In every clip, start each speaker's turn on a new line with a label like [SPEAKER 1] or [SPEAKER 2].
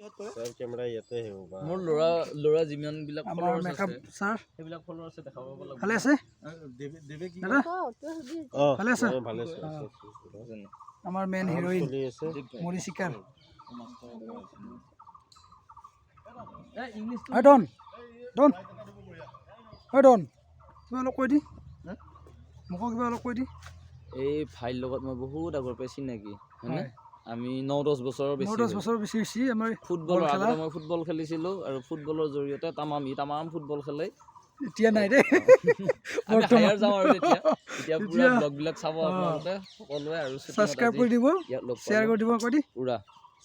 [SPEAKER 1] सब कैमरा ইয়াতে হে বা
[SPEAKER 2] মোৰ লৰা যিমান বিলাক
[SPEAKER 3] আমাৰ
[SPEAKER 2] ফলোৱাৰ্স
[SPEAKER 3] মেকআপ
[SPEAKER 2] আছে
[SPEAKER 3] স্যাৰ
[SPEAKER 2] সেইবিলাক ফলোৱাৰ্স দেখাব লাগিব
[SPEAKER 3] ভালে আছে
[SPEAKER 1] দেবে কি
[SPEAKER 3] দাদা ভালে আছে
[SPEAKER 1] ভালে আছে
[SPEAKER 3] আমাৰ মেন হিৰোইন
[SPEAKER 1] চলি আছে
[SPEAKER 3] মৰি শিকাৰ
[SPEAKER 2] ইংলিশ
[SPEAKER 3] হয় ডন ডন হয় ডন কিবা অলপ কৈ দি মোক কিবা অলপ কৈ দি
[SPEAKER 2] এই ভাইৰ লগত মই বহুত আগৰ পৰা চিনাকি হয়নে আমি 9-10 বছৰৰ বেছি
[SPEAKER 3] 10 বছৰ বেছি হৈছে আমাৰ
[SPEAKER 2] ফুটবল খেলা মই ফুটবল খেলিছিলো আৰু ফুটবলৰ জৰিয়তে তামাম ফুটবল খেলে
[SPEAKER 3] এতিয়া নাই দে
[SPEAKER 2] আমি হায়াৰ যাওঁ আৰু এতিয়া পুৰা ব্লগ বিলাক চাব আপোনালোকে সকলোৱে আৰু
[SPEAKER 3] সাবস্ক্ৰাইব কৰি দিব শেয়াৰ কৰি দিব কৈ দি
[SPEAKER 2] পুৰা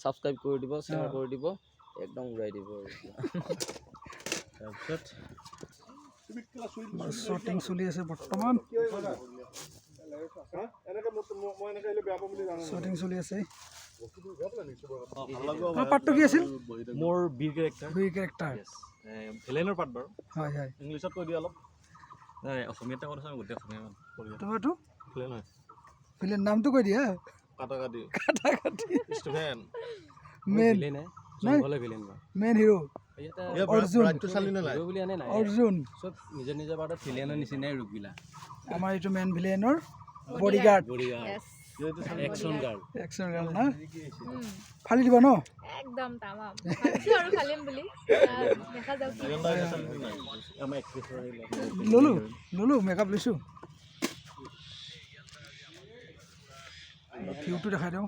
[SPEAKER 2] সাবস্ক্ৰাইব কৰি দিব শেয়াৰ কৰি দিব একদম উৰাই দিব
[SPEAKER 1] তাৰপিছত
[SPEAKER 3] শ্বুটিং চলি আছে বৰ্তমান শ্বুটিং চলি আছে পাৰ্টটো কি আছিল
[SPEAKER 1] মোৰ বীৰ কেৰেক্টাৰ ভিলেনৰ পাৰ্ট বাৰু
[SPEAKER 3] হয় হয়
[SPEAKER 1] ইংলিছত কৈ দিয়া অলপ অসমীয়াতে কথা আমি গোটেই অসমীয়া কৰি
[SPEAKER 3] তোমাৰটো
[SPEAKER 1] ভিলেন হয়
[SPEAKER 3] ভিলেন নামটো কৈ দিয়া
[SPEAKER 1] কাটাকাটি ষ্টিফেন
[SPEAKER 3] মেন
[SPEAKER 1] জংঘলে ভিলেন বা
[SPEAKER 3] মেন হিৰো অৰ্জুন অৰ্জুন
[SPEAKER 2] সব নিজৰ নিজৰ পাৰ্টত ভিলেনৰ নিচিনাই ৰূপবিলা
[SPEAKER 3] আমাৰ এইটো মেন ভিলেনৰ বডিগাৰ্ড
[SPEAKER 2] একশন গাৰ্ড
[SPEAKER 3] না ফালি দিবা ন
[SPEAKER 4] একদম তামাম ভাবছো আৰু খালিম বুলি দেখা যাওক কি
[SPEAKER 1] আমাৰ এক্ট্ৰেছ
[SPEAKER 3] ললো মেকআপ লৈছো ভিউটো দেখাই দিওঁ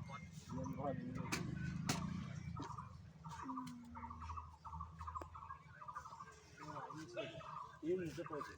[SPEAKER 1] এই নিজে কৈছে